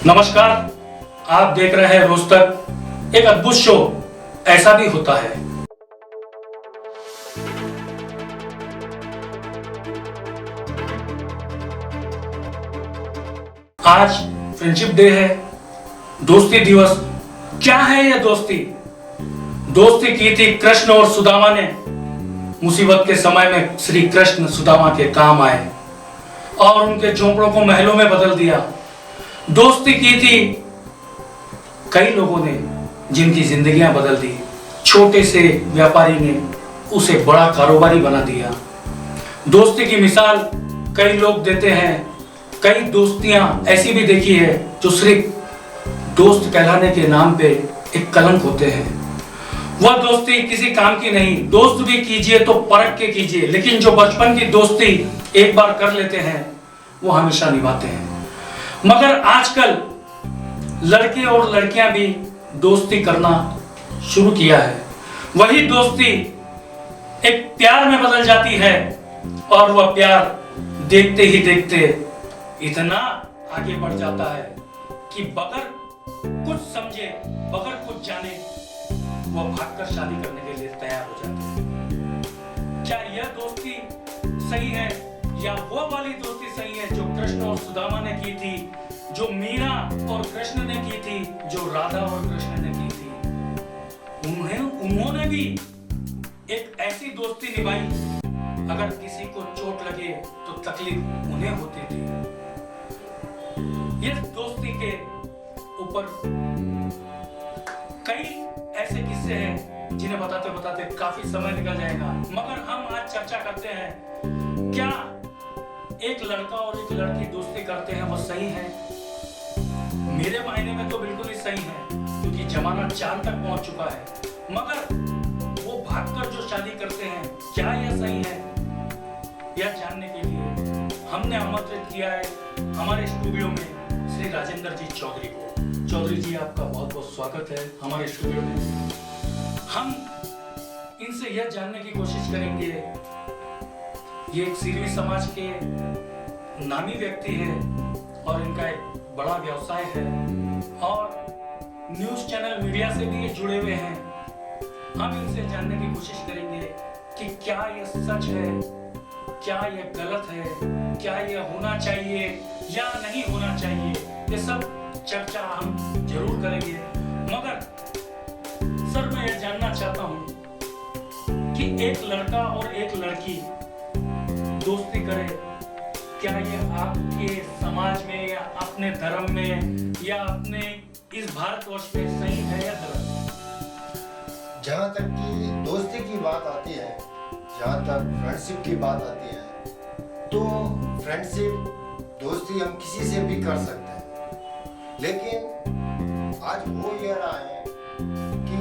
नमस्कार, आप देख रहे हैं रोज तक, एक अद्भुत शो ऐसा भी होता है। आज फ्रेंडशिप डे है, दोस्ती दिवस। क्या है यह दोस्ती? दोस्ती की थी कृष्ण और सुदामा ने। मुसीबत के समय में श्री कृष्ण सुदामा के काम आए और उनके झोंपड़ों को महलों में बदल दिया। दोस्ती की थी कई लोगों ने जिनकी जिंदगियां बदल दी। छोटे से व्यापारी ने उसे बड़ा कारोबारी बना दिया। दोस्ती की मिसाल कई लोग देते हैं। कई दोस्तियां ऐसी भी देखी है जो सिर्फ दोस्त कहलाने के नाम पे एक कलंक होते हैं। वह दोस्ती किसी काम की नहीं। दोस्त भी कीजिए तो परख के कीजिए, लेकिन जो बचपन की दोस्ती एक बार कर लेते हैं वो हमेशा निभाते हैं। मगर आजकल लड़के और लड़कियां भी दोस्ती करना शुरू किया है। वही दोस्ती एक प्यार में बदल जाती है और वह प्यार देखते ही देखते इतना आगे बढ़ जाता है कि बगैर कुछ समझे, बगैर कुछ जाने वह भागकर शादी करने के लिए तैयार हो जाते हैं। क्या यह दोस्ती सही है या वो वाली दोस्ती सही है जो कृष्ण और सुदामा ने की थी, जो मीरा और कृष्ण ने की थी, जो राधा और कृष्ण ने की थी? उन्होंने भी एक ऐसी दोस्ती निभाई। अगर किसी को चोट लगे तो तकलीफ उन्हें होती थी। इस दोस्ती के ऊपर कई ऐसे किस्से हैं जिन्हें बताते बताते काफी समय निकल जाएगा, मगर हम आज चर्चा करते हैं क्या एक लड़का और एक लड़की दोस्ती करते हैं वह सही है? मेरे मायने में तो बिल्कुल ही सही है, क्योंकि जमाना चांद तक पहुंच चुका है। मगर वो भागकर जो शादी करते हैं, क्या यह सही है? यह जानने के लिए हमने आमंत्रित किया है हमारे स्टूडियो में श्री राजेंद्र जी चौधरी को। चौधरी जी, आपका बहुत बहुत स्वागत है हमारे स्टूडियो में। हम इनसे यह जानने की कोशिश करेंगे, ये एक सिरवी समाज के नामी व्यक्ति है और इनका एक बड़ा व्यवसाय है और न्यूज चैनल मीडिया से भी ये जुड़े हुए हैं। हम इनसे जानने की कोशिश करेंगे कि क्या यह सच है, क्या यह गलत है, क्या यह होना चाहिए या नहीं होना चाहिए। ये सब चर्चा हम जरूर करेंगे। मगर सर, मैं यह जानना चाहता हूं कि एक लड़का और एक लड़की दोस्ती करे, क्या ये आपके समाज में या अपने धर्म में या अपने इस भारतवर्ष में सही है या गलत? जहाँ तक कि दोस्ती की बात आती है, जहाँ तक फ्रेंडशिप की बात आती है, तो फ्रेंडशिप दोस्ती हम किसी से भी कर सकते हैं। लेकिन आज हो यह रहा है कि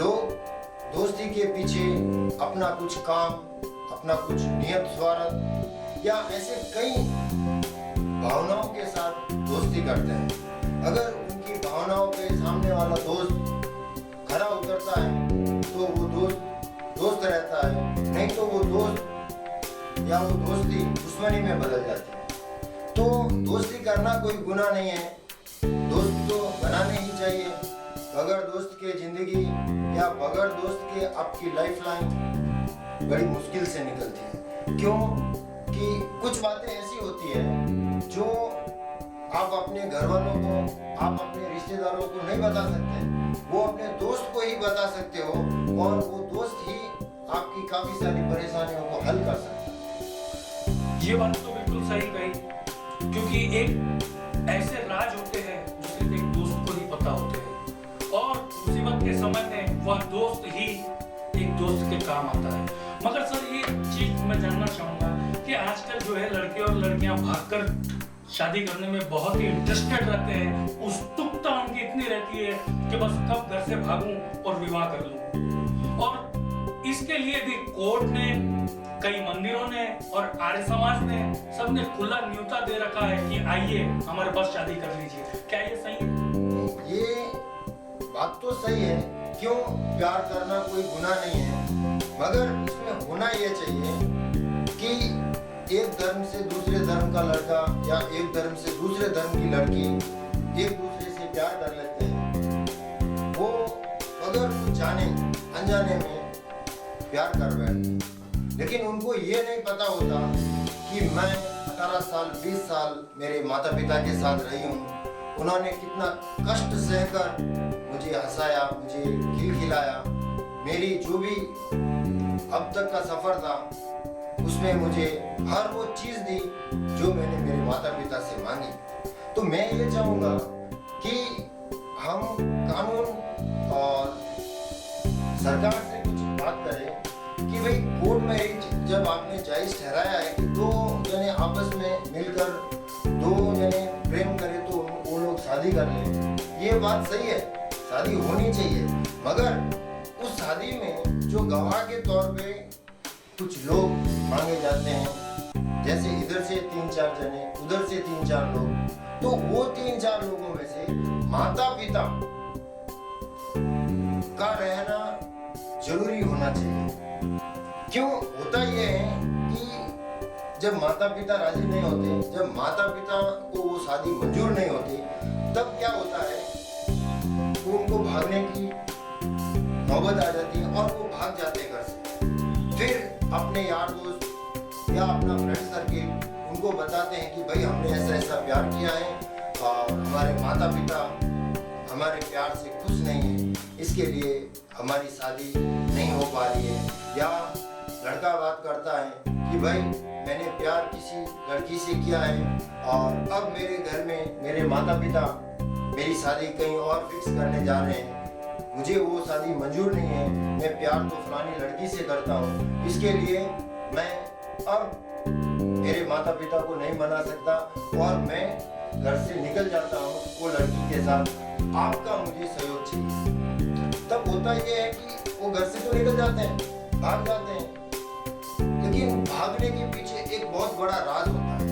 लोग दोस्ती के पीछे अपना कुछ काम, अपना कुछ नियत स्वार्थ या ऐसे कई भावनाओं के साथ दोस्ती करते हैं। अगर उनकी भावनाओं पे सामने वाला दोस्त खरा उतरता है तो वो दोस्त रहता है, नहीं तो वो दोस्त या वो दोस्ती दुश्मनी में बदल जाती है। तो दोस्ती करना कोई गुनाह नहीं है, दोस्त तो बनाने ही चाहिए। बगैर दोस्त के जिंदगी या बगैर दोस्त के आपकी लाइफ लाइन बड़ी मुश्किल से निकलती है। क्यों कि कुछ बातें ऐसी होती है जो आप अपने घर वालों को, आप अपने रिश्तेदारों को नहीं बता सकते, वो अपने दोस्त को ही बता सकते हो और वो दोस्त ही आपकी काफी सारी परेशानियों को हल कर सकता है। ये बात तो बिल्कुल सही कही, क्योंकि एक ऐसे राज होते हैं जो सिर्फ एक दोस्त को ही पता होते हैं और मुसीबत के समय में वह दोस्त ही एक दोस्त के काम आता है। मगर सर, ये चीज मैं जानना चाहूंगा कि आजकल जो है लड़के और लड़कियां भागकर शादी करने में बहुत ही इंटरेस्टेड रहते हैं। उत्सुकता उनकी इतनी रहती है कि बस कब घर से भागूं और विवाह कर लूं। और इसके लिए भी कोर्ट ने, कई मंदिरों ने और आर्य समाज ने, सबने खुला न्योता दे रखा है कि आइए हमारे पास शादी कर लीजिए। क्या ये सही है? ये बात तो सही है, क्यों प्यार करना कोई गुनाह नहीं है, मगर इसमें होना यह चाहिए कि एक धर्म से दूसरे धर्म का लड़का या एक धर्म से दूसरे धर्म की लड़की एक दूसरे से प्यार कर लेते हैं, वो अगर कुछ जाने अनजाने में प्यार कर बैठते हैं, लेकिन उनको ये नहीं पता होता कि मैं 18 साल 20 साल मेरे माता पिता के साथ रही हूँ। उन्होंने कितना कष्ट सहकर मुझे हंसाया, मुझे खिलखिलाया। मेरी जो भी अब तक का सफर था उसमें मुझे हर वो चीज दी जो मैंने मेरे माता पिता से मांगी। तो मैं ये चाहूँगा कि हम कानून और सरकार से कुछ बात करें कि भाई कोर्ट मैरिज जब आपने जायज ठहराया है कि दो जने आपस में मिलकर दो जने प्रेम करें तो वो लोग शादी कर लें, ये बात सही है, शादी होनी चाहिए। मगर उस शादी में जो गवाह के तौर पे कुछ लोग मांगे जाते हैं, जैसे इधर से 3-4 जने, उधर से 3-4 लोग, तो वो 3-4 लोगों में से माता पिता का रहना जरूरी होना चाहिए। क्यों होता ये है कि जब माता पिता राजी नहीं होते, जब माता पिता को वो शादी मंजूर नहीं होती, तब क्या होता है, उनको भागने की नौबत आ जाती है और वो भाग जाते हैं घर से। फिर अपने यार दोस्त या अपना फ्रेंड सर्किल उनको बताते हैं कि भाई हमने ऐसा ऐसा प्यार किया है और हमारे माता पिता हमारे प्यार से खुश नहीं है, इसके लिए हमारी शादी नहीं हो पा रही है। या लड़का बात करता है कि भाई मैंने प्यार किसी लड़की से किया है और अब मेरे घर में मेरे माता पिता मेरी शादी कहीं और फिक्स करने जा रहे हैं, मुझे वो शादी मंजूर नहीं है, मैं प्यार तो फलानी लड़की से करता हूँ, इसके लिए मैं अब मेरे माता पिता को नहीं मना सकता और मैं घर से निकल जाता हूँ वो लड़की के साथ, आपका मुझे सहयोग चाहिए। तब होता ये है कि वो घर से तो निकल जाते हैं, भाग जाते हैं, लेकिन भागने के पीछे एक बहुत बड़ा राज होता है।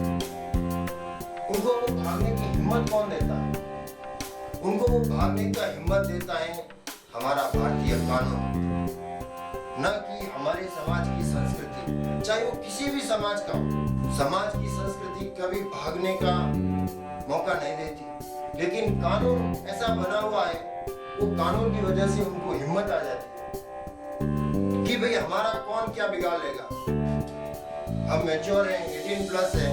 उनको वो भागने की हिम्मत कौन देता है? उनको वो भागने का हिम्मत देता है हमारा भारतीय कानून, न कि हमारे समाज की संस्कृति। चाहे वो किसी भी समाज का हो, समाज की संस्कृति कभी भागने का मौका नहीं देती, लेकिन कानून ऐसा बना हुआ है, वो कानून की वजह से उनको हिम्मत आ जाती है कि भाई हमारा कौन क्या बिगाड़ लेगा, हम मैच्योर हैं, 18+ है,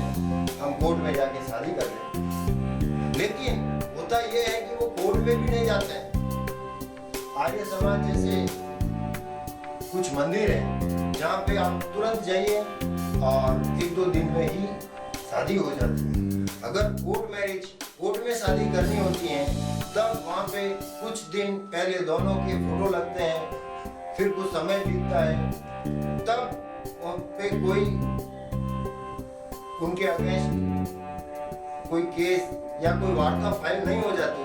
हम कोर्ट में जाके शादी कर लें। लेकिन होता यह है कि वो कोर्ट में भी नहीं जाते हैं। आर्य समाज जैसे कुछ मंदिर है जहाँ पे आप तुरंत जाइए और 1-2 दिन में ही शादी हो जाती है। अगर कोर्ट में शादी करनी होती है, तब वहाँ पे कुछ दिन पहले दोनों के फोटो लगते हैं, फिर कुछ समय बीतता है, तब वहाँ पे कोई उनके अगेंस्ट कोई केस या कोई वार्ता फाइल नहीं हो जाती,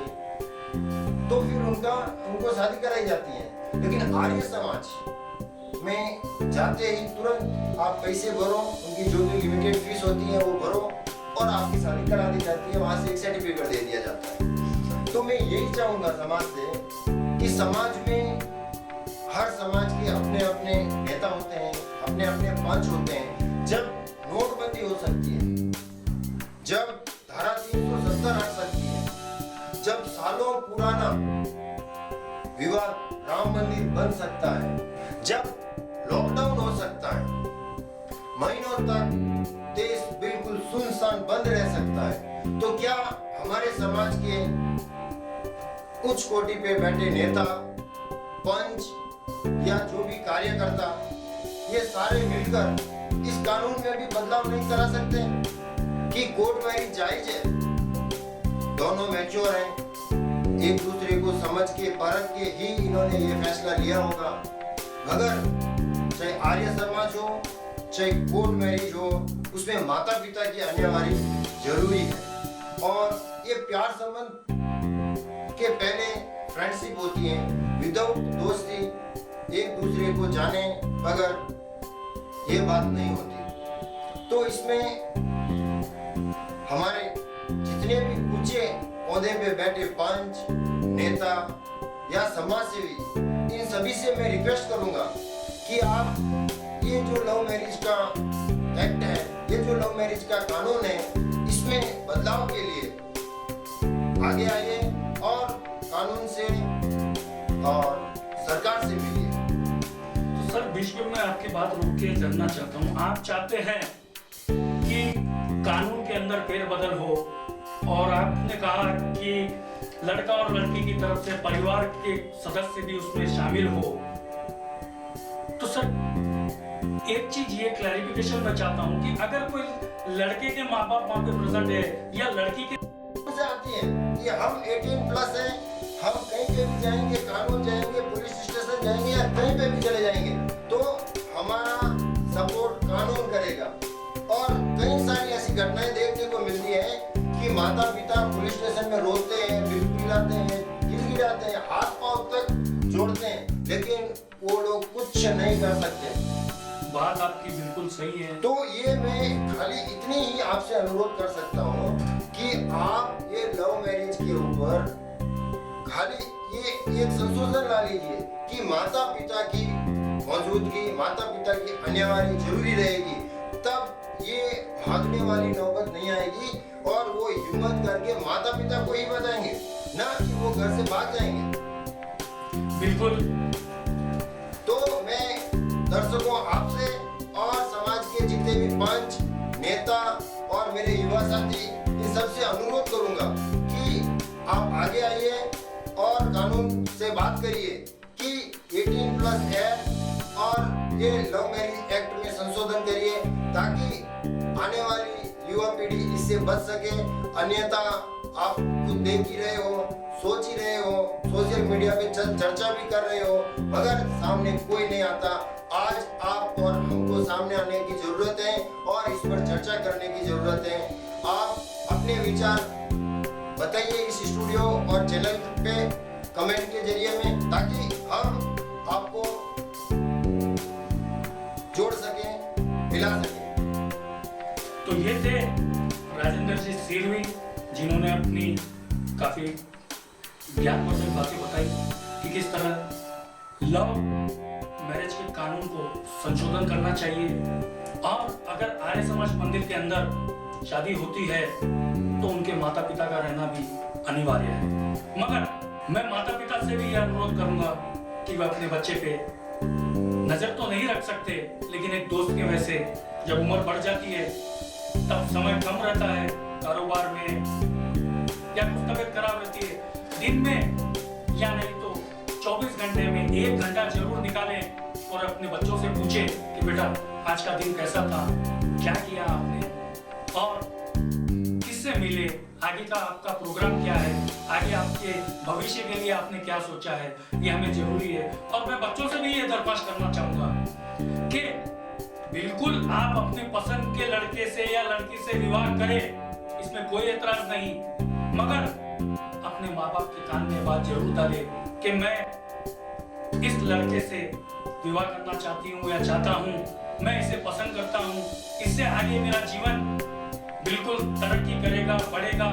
तो फिर उनको शादी कराई जाती है। लेकिन आर्य समाज में जाते ही तुरंत आप पैसे भरो, उनकी जो भी लिमिटेड फीस होती है वो भरो और आपकी शादी करा दी जाती है, वहां से एक सर्टिफिकेट दे दिया जाता है। तो मैं यही चाहूंगा समाज से कि समाज में हर समाज के अपने अपने नेता होते हैं, अपने अपने पंच होते हैं। जब नोटबंदी हो सकती है, जब धारा 370 हट सकती है, जब सालों पुराना विवाद राम मंदिर बन सकता है, जब लॉकडाउन हो सकता है, महीनों तक देश बिल्कुल सुनसान बंद रह सकता है, तो क्या हमारे समाज के उच्च कोटि पे बैठे नेता, पंच या जो भी कार्यकर्ता, ये सारे मिलकर इस कानून में भी बदलाव नहीं करा सकते कि कोर्ट मैरिज जायज है, दोनों मैच्योर हैं, एक दूसरे को समझ के परख के ही इन्होंने ये फैसला लिया होगा। मगर चाहे आर्य समाज हो, चाहे कोर्ट मैरिज हो, उसमें माता पिता की अनिवार्य जरूरी है। और ये प्यार संबंध के पहले फ्रेंडशिप होती है, विदाउट दोस्ती, एक दूसरे को जाने बगैर ये बात नहीं होती। तो इसमें हमारे जितने भी ऊंचे ओहदे पे बैठे पंच, नेता या समाज सेवी, इन सभी से मैं रिक्वेस्ट करूंगा कि आप ये जो लव मैरिज का एक्ट है, ये जो लव मैरिज का कानून है, इसमें बदलाव के लिए आगे आइए और कानून से और सरकार से मिलिए। तो सर बीच में मैं आपकी बात रोक के जानना चाहता हूँ, आप चाहते हैं कि कानून के अंदर फेरबदल हो और आपने कहा कि लड़का और लड़की की तरफ से परिवार के सदस्य भी उसमें शामिल हो। तो सर एक चीज ये क्लैरिफिकेशन मैं चाहता हूँ कि अगर कोई लड़के के माँ बाप वहां पे प्रेजेंट है या लड़की के से आती है कि हम 18+ हैं, हम कहीं पे भी जाएंगे, कानून जाएंगे, पुलिस स्टेशन जाएंगे या कहीं पे भी चले जाएंगे तो हमारा सपोर्ट कानून करेगा। और कई सारी ऐसी घटनाएं देखने को मिलती है कि माता पिता पुलिस स्टेशन में रोते हैं, बिलबिलाते हैं, गिड़गिड़ाते हैं, हाथ पांव तक जोड़ते हैं, लेकिन वो लोग कुछ नहीं कर सकते। बात आपकी बिल्कुल सही है। तो ये मैं खाली इतनी ही आपसे अनुरोध कर सकता हूँ कि आप ये लव मैरिज के ऊपर खाली ये एक संशोधन ला लीजिए कि माता पिता की मौजूदगी, माता पिता की अनिवार्य जरूरी रहेगी, तब ये भागने वाली नौबत नहीं आएगी और वो हिम्मत करके माता पिता को ही बताएंगे, ना कि वो घर से भाग जाएंगे। बिल्कुल। तो मैं दर्शकों आपसे और समाज के जितने भी पंच, नेता और मेरे युवा साथी इन सबसे अनुरोध करूंगा कि आप आगे आइए और कानून से बात करिए कि 18+ है और ये लव मैरिज एक्ट में संशोधन करिए ताकि आने वाली युवा पीढ़ी इससे बच सके। अन्यथा आप खुद देख ही रहे हो, सोच ही रहे हो, सोशल मीडिया पे चर्चा भी कर रहे हो, मगर सामने कोई नहीं आता। आज आप और हमको सामने आने की जरूरत है और इस पर चर्चा करने की जरूरत है। आप अपने विचार बताइए इस स्टूडियो और चैनल पे कमेंट के जरिए में, ताकि हम आपको जोड़ सकें, मिला सकें। तो ये थे राजेंद्र जी सिरवी, जिन्होंने अपनी काफी ज्ञानवर्धक बातें बताई कि किस तरह लव मैरिज के कानून को संशोधन करना चाहिए और अगर आर्य समाज मंदिर के अंदर शादी होती है तो उनके माता पिता का रहना भी अनिवार्य है। मगर मैं माता पिता से भी यह अनुरोध करूंगा कि वह अपने बच्चे पे नजर तो नहीं रख सकते, लेकिन एक दोस्त के वैसे जब उम्र बढ़ जाती है तब समय कम रहता है, कारोबार में या कुछ तबीयत खराब रहती है, दिन में या नहीं तो 24 घंटे में 1 घंटा जरूर निकालें और अपने बच्चों से पूछें कि बेटा आज का दिन कैसा था, क्या किया आपने और किससे मिले, आगे का आपका प्रोग्राम क्या है, आगे आपके भविष्य के लिए आपने क्या सोचा है, ये हमें जरूरी है। और मैं बच्चों से भी ये दरख्वास्त करना चाहूंगा कि बिल्कुल आप अपने पसंद के लड़के से या लड़की से विवाह करें, इसमें कोई एतराज नहीं, मगर अपने माँ बाप के कान में बात जरूर डालें कि मैं इस लड़के से विवाह करना चाहती हूँ या चाहता हूँ, मैं इसे पसंद करता हूँ, इससे आगे मेरा जीवन बिल्कुल तरक्की करेगा, बढ़ेगा,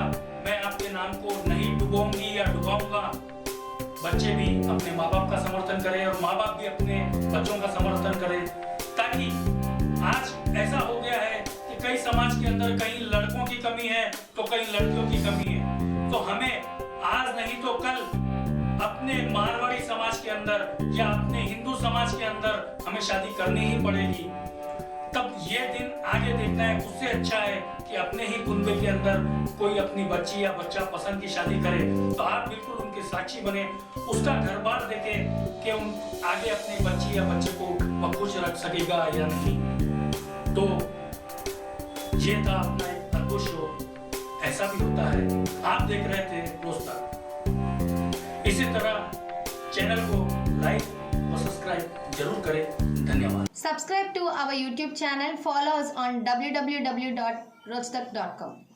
मैं आपके नाम को नहीं डुबाऊंगी या डुबाऊंगा। बच्चे भी अपने माँ बाप का समर्थन करें और माँ बाप भी अपने बच्चों का समर्थन करें, ताकि आज ऐसा हो गया है कि कई समाज के अंदर कहीं लड़कों की कमी है तो कहीं लड़कियों की कमी है। तो हमें आज नहीं तो कल अपने मारवाड़ी समाज के अंदर या अपने हिंदू समाज के अंदर हमें शादी करनी ही पड़ेगी। तब ये दिन आगे देखना है, उससे अच्छा है कि अपने ही कुनबे के अंदर कोई अपनी बच्ची या बच्चा पसंद की शादी करे तो आप बिल्कुल उनके साक्षी बने, उसका घर बार देखे कि उन आगे अपनी बच्ची या बच्चे को वह खुश रख सकेगा या नहीं। तो ये था अपना एक अद्भुत शो, ऐसा भी होता है। आप देख रहे थे रोज तक। इसी तरह चैनल को लाइक और सब्सक्राइब जरूर करें। धन्यवाद। Subscribe to our YouTube channel. Follow us on www.rojtak.com.